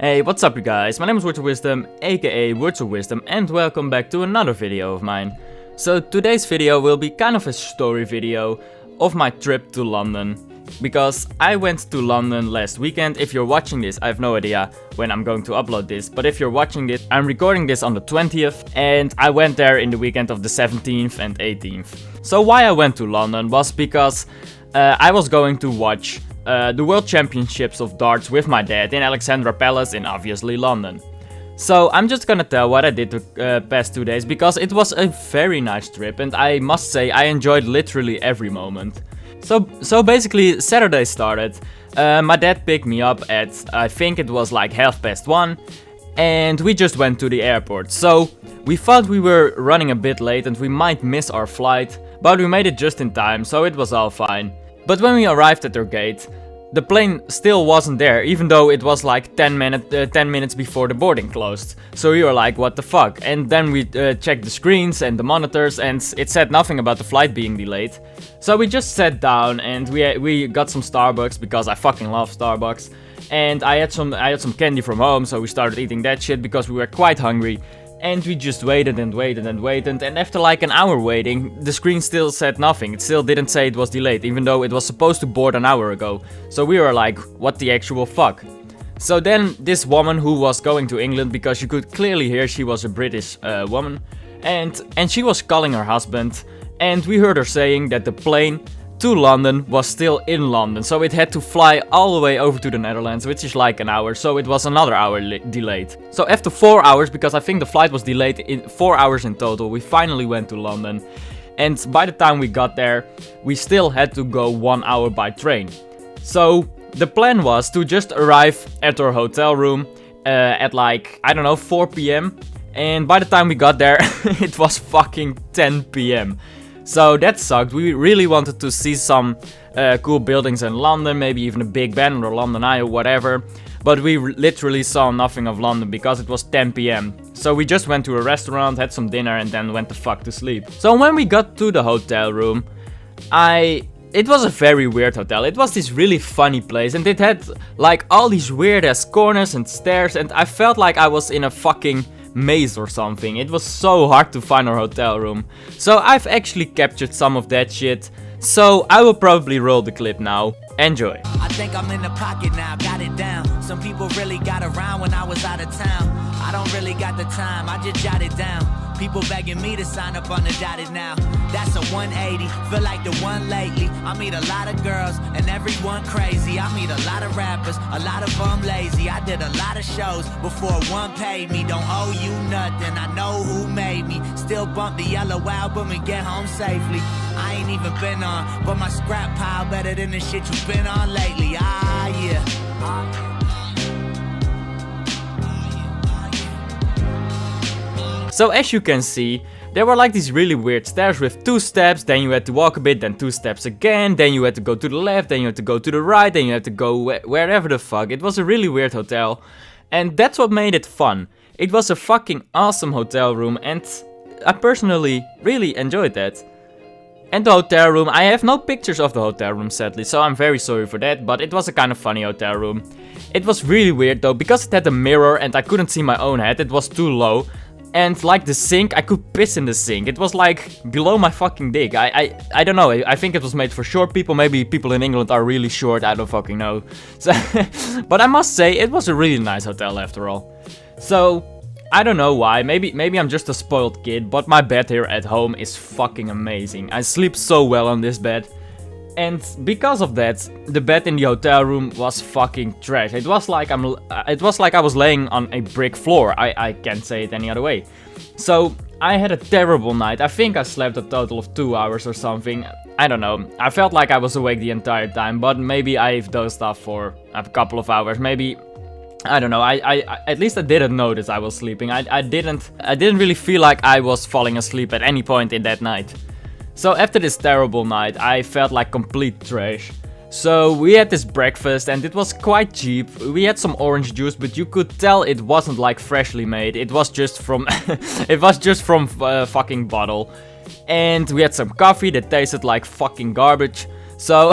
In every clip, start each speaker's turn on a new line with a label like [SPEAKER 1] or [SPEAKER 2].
[SPEAKER 1] Hey, what's up you guys? My name is Words of Wisdom, aka Words of Wisdom, and welcome back to another video of mine. So today's video will be kind of a story video of my trip to London. Because I went to London last weekend. If you're watching this, I have no idea when I'm going to upload this. But if you're watching this, I'm recording this on the 20th. And I went there in the weekend of the 17th and 18th. So why I went to London was because I was going to watch the World Championships of Darts with my dad in Alexandra Palace in obviously London. So I'm just gonna tell what I did the past 2 days because it was a very nice trip and I must say I enjoyed literally every moment. So basically Saturday started, my dad picked me up at I think it was like 1:30 and we just went to the airport. So we thought we were running a bit late and we might miss our flight, but we made it just in time, so it was all fine. But when we arrived at their gate, the plane still wasn't there, even though it was like 10 minutes before the boarding closed. So we were like, what the fuck? And then we checked the screens and the monitors and it said nothing about the flight being delayed. So we just sat down and we got some Starbucks because I fucking love Starbucks. And I had some candy from home, so we started eating that shit because we were quite hungry. And we just waited and waited and waited, and after like an hour waiting, the screen still said nothing. It still didn't say it was delayed, even though it was supposed to board an hour ago. So we were like, what the actual fuck? So then this woman who was going to England, because you could clearly hear she was a British woman, and she was calling her husband, and we heard her saying that the plane to London was still in London, so it had to fly all the way over to the Netherlands, which is like an hour, so it was another hour delayed. So after 4 hours, because I think the flight was delayed in 4 hours in total, we finally went to London. And by the time we got there, we still had to go 1 hour by train. So the plan was to just arrive at our hotel room at like, I don't know, 4 PM. And by the time we got there, it was fucking 10 PM. So that sucked. We really wanted to see some cool buildings in London, maybe even a Big Ben or London Eye or whatever. But we literally saw nothing of London because it was 10 PM. So we just went to a restaurant, had some dinner and then went the fuck to sleep. So when we got to the hotel room, it was a very weird hotel. It was this really funny place and it had like all these weird ass corners and stairs and I felt like I was in a fucking maze or something. It was so hard to find our hotel room. So I've actually captured some of that shit. So I will probably roll the clip now. Enjoy.
[SPEAKER 2] I think I'm in the pocket now, got it down. Some people really got around when I was out of town. I don't really got the time, I just jotted down. People begging me to sign up on the dotted now. That's a 180, feel like the one lately. I meet a lot of girls and everyone crazy. I meet a lot of rappers, a lot of them lazy. I did a lot of shows before one paid me. Don't owe you nothing, I know who made me. Still bump the yellow album and get home safely. I ain't even been on, but my scrap pile better than the shit you've been on lately. Ah, yeah.
[SPEAKER 1] So as you can see, there were like these really weird stairs with 2 steps, then you had to walk a bit, then 2 steps again, then you had to go to the left, then you had to go to the right, then you had to go wherever the fuck. It was a really weird hotel, and that's what made it fun. It was a fucking awesome hotel room, and I personally really enjoyed that. And the hotel room, I have no pictures of the hotel room sadly, so I'm very sorry for that, but it was a kind of funny hotel room. It was really weird though, because it had a mirror and I couldn't see my own head, it was too low. And like the sink, I could piss in the sink. It was like below my fucking dick. I don't know. I think it was made for short people. Maybe people in England are really short. I don't fucking know. So, but I must say, it was a really nice hotel after all. So I don't know why. Maybe I'm just a spoiled kid. But my bed here at home is fucking amazing. I sleep so well on this bed. And because of that, the bed in the hotel room was fucking trash. It was like I was laying on a brick floor. I can't say it any other way. So I had a terrible night. I think I slept a total of 2 hours or something. I don't know. I felt like I was awake the entire time, but maybe I've dozed off for a couple of hours. Maybe I don't know. I at least I didn't notice I was sleeping. I didn't really feel like I was falling asleep at any point in that night. So after this terrible night, I felt like complete trash. So we had this breakfast and it was quite cheap. We had some orange juice, but you could tell it wasn't like freshly made. It was just from fucking bottle. And we had some coffee that tasted like fucking garbage. So,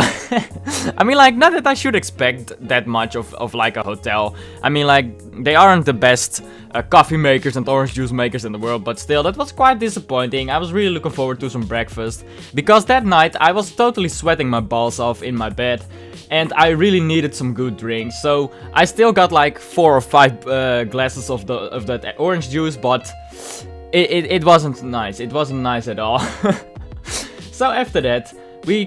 [SPEAKER 1] I mean, like, not that I should expect that much of like a hotel. I mean, like, they aren't the best coffee makers and orange juice makers in the world, but still, that was quite disappointing. I was really looking forward to some breakfast, because that night I was totally sweating my balls off in my bed, and I really needed some good drinks. So I still got like 4 or 5 glasses of that orange juice, but it wasn't nice. It wasn't nice at all. So after that, we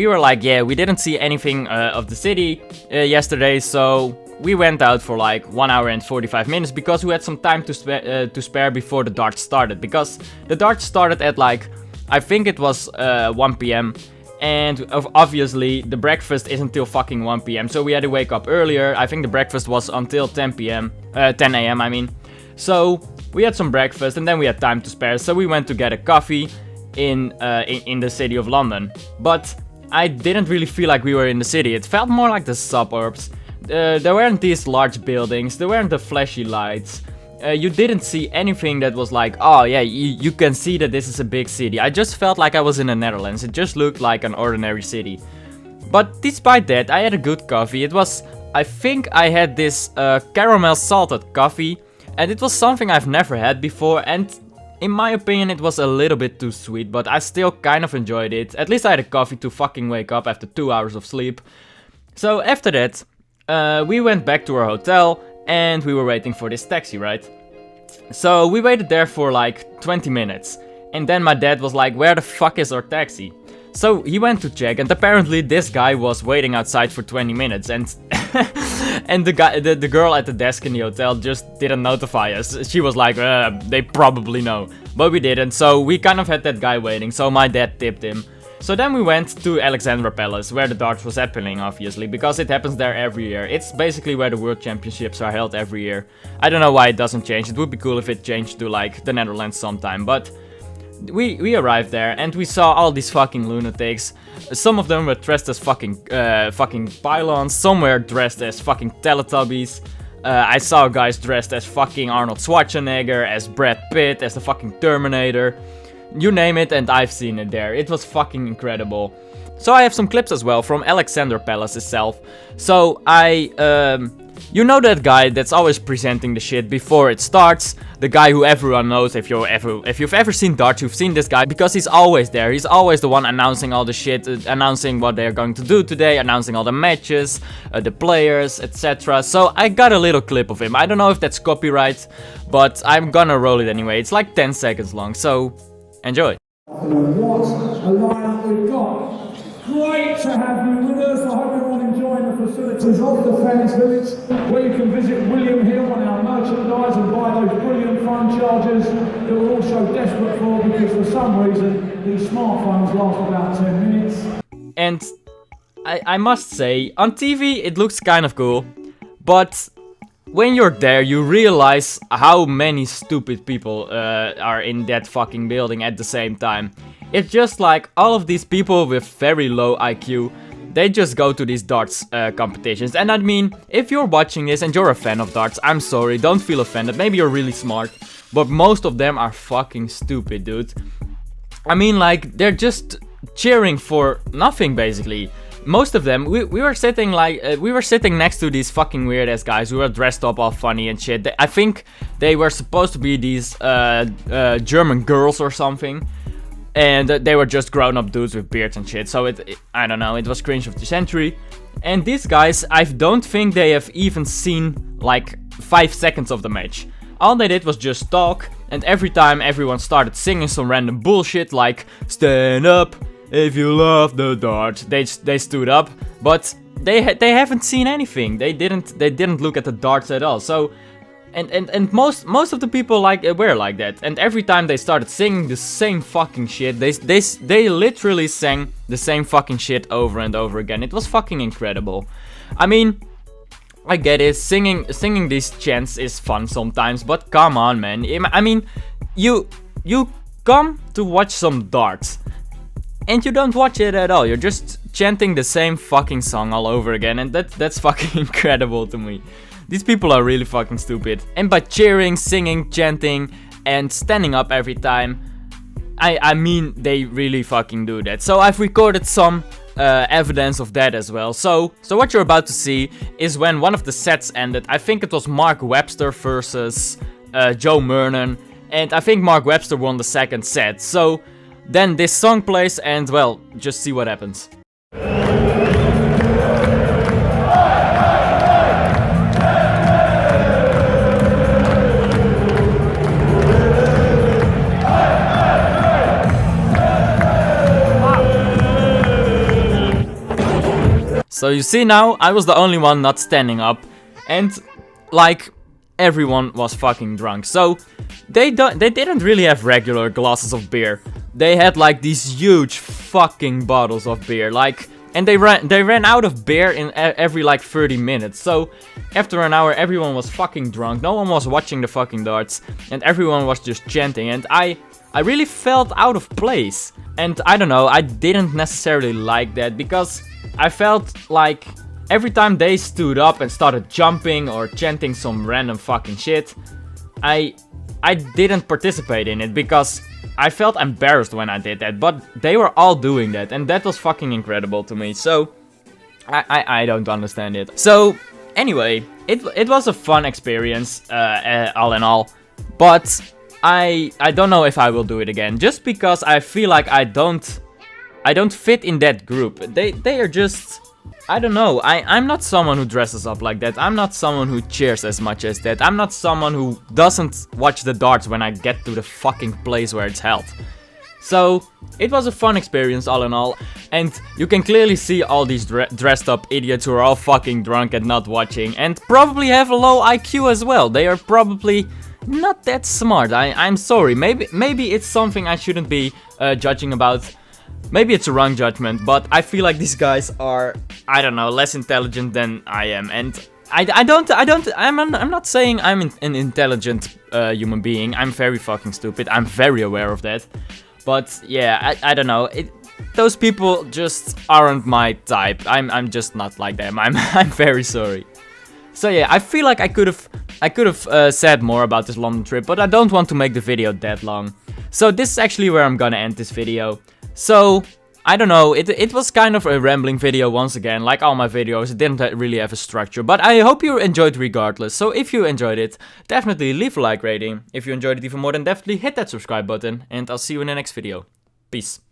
[SPEAKER 1] were like, yeah, we didn't see anything of the city yesterday, so we went out for like 1 hour and 45 minutes because we had some time to spare before the darts started. Because the darts started at like, I think it was 1 p.m. And obviously the breakfast isn't till fucking 1 p.m. So we had to wake up earlier. I think the breakfast was until 10 a.m. I mean. So we had some breakfast and then we had time to spare. So we went to get a coffee in the city of London. But I didn't really feel like we were in the city. It felt more like the suburbs. There weren't these large buildings. There weren't the flashy lights. You didn't see anything that was like, oh yeah, you can see that this is a big city. I just felt like I was in the Netherlands. It just looked like an ordinary city. But despite that, I had a good coffee. It was, I think I had this caramel salted coffee, and it was something I've never had before, and in my opinion it was a little bit too sweet, but I still kind of enjoyed it. At least I had a coffee to fucking wake up after 2 hours of sleep. So after that, we went back to our hotel, and we were waiting for this taxi, right? So we waited there for like 20 minutes. And then my dad was like, where the fuck is our taxi? So he went to check, and apparently this guy was waiting outside for 20 minutes. And and the girl at the desk in the hotel just didn't notify us. She was like, they probably know. But we didn't, so we kind of had that guy waiting. So my dad tipped him. So then we went to Alexandra Palace, where the darts was happening, obviously, because it happens there every year. It's basically where the World Championships are held every year. I don't know why it doesn't change. It would be cool if it changed to, like, the Netherlands sometime, but we arrived there, and we saw all these fucking lunatics. Some of them were dressed as fucking pylons, some were dressed as fucking Teletubbies. I saw guys dressed as fucking Arnold Schwarzenegger, as Brad Pitt, as the fucking Terminator. You name it, and I've seen it there. It was fucking incredible. So I have some clips as well from Alexandra Palace itself. So you know that guy that's always presenting the shit before it starts? The guy who everyone knows. If you've ever seen darts, you've seen this guy, because he's always there. He's always the one announcing all the shit, announcing what they're going to do today, announcing all the matches, the players, etc. So I got a little clip of him. I don't know if that's copyright, but I'm gonna roll it anyway. It's like 10 seconds long, so enjoy.
[SPEAKER 3] What a lineup we've got. Great to have you with us. I hope everyone enjoying the facilities of the Fans Village, where you can visit William Hill and our merchandise and buy those brilliant phone chargers that we're all so desperate for, because for some reason these smartphones last about 10 minutes.
[SPEAKER 1] And I must say, on TV it looks kind of cool, but when you're there, you realize how many stupid people are in that fucking building at the same time. It's just like all of these people with very low IQ, they just go to these darts competitions. And I mean, if you're watching this and you're a fan of darts, I'm sorry, don't feel offended. Maybe you're really smart, but most of them are fucking stupid, dude. I mean, like, they're just cheering for nothing, basically. Most of them, we were sitting next to these fucking weird ass guys who were dressed up all funny and shit. I think they were supposed to be these German girls or something, and they were just grown up dudes with beards and shit. So I don't know, it was cringe of the century. And these guys, I don't think they have even seen like 5 seconds of the match. All they did was just talk, and every time everyone started singing some random bullshit like "Stand up if you love the darts," they stood up, but they haven't seen anything. They didn't look at the darts at all. So, and most of the people were like that. And every time they started singing the same fucking shit, they literally sang the same fucking shit over and over again. It was fucking incredible. I mean, I get it. Singing these chants is fun sometimes, but come on, man. I mean, you come to watch some darts, and you don't watch it at all. You're just chanting the same fucking song all over again, and that's fucking incredible to me. These people are really fucking stupid. And by cheering, singing, chanting, and standing up every time, I mean, they really fucking do that. So I've recorded some evidence of that as well. So what you're about to see is when one of the sets ended. I think it was Mark Webster versus Joe Murnan, and I think Mark Webster won the second set. So then this song plays, and well, just see what happens. So you see now, I was the only one not standing up, and like everyone was fucking drunk. So they didn't really have regular glasses of beer. They had like these huge fucking bottles of beer, like, and they ran out of beer in every like 30 minutes. So after an hour, everyone was fucking drunk. No one was watching the fucking darts, and everyone was just chanting. And I really felt out of place. And I don't know, I didn't necessarily like that, because I felt like every time they stood up and started jumping or chanting some random fucking shit, I didn't participate in it because I felt embarrassed when I did that. But they were all doing that, and that was fucking incredible to me. So I don't understand it. So anyway, it was a fun experience all in all, but I don't know if I will do it again, just because I feel like I don't fit in that group. They are just, I don't know, I'm not someone who dresses up like that. I'm not someone who cheers as much as that. I'm not someone who doesn't watch the darts when I get to the fucking place where it's held. So it was a fun experience all in all, and you can clearly see all these dressed up idiots who are all fucking drunk and not watching, and probably have a low IQ as well. They are probably not that smart. I'm sorry, maybe it's something I shouldn't be judging about. Maybe it's a wrong judgment, but I feel like these guys are, I don't know, less intelligent than I am. And I'm not saying I'm an intelligent human being. I'm very fucking stupid. I'm very aware of that. But yeah, I don't know. Those people just aren't my type. I'm just not like them. I'm very sorry. So yeah, I feel like I could have said more about this London trip, but I don't want to make the video that long. So this is actually where I'm gonna end this video. So, I don't know, it was kind of a rambling video once again, like all my videos. It didn't really have a structure, but I hope you enjoyed regardless. So if you enjoyed it, definitely leave a like rating. If you enjoyed it even more, then definitely hit that subscribe button, and I'll see you in the next video. Peace.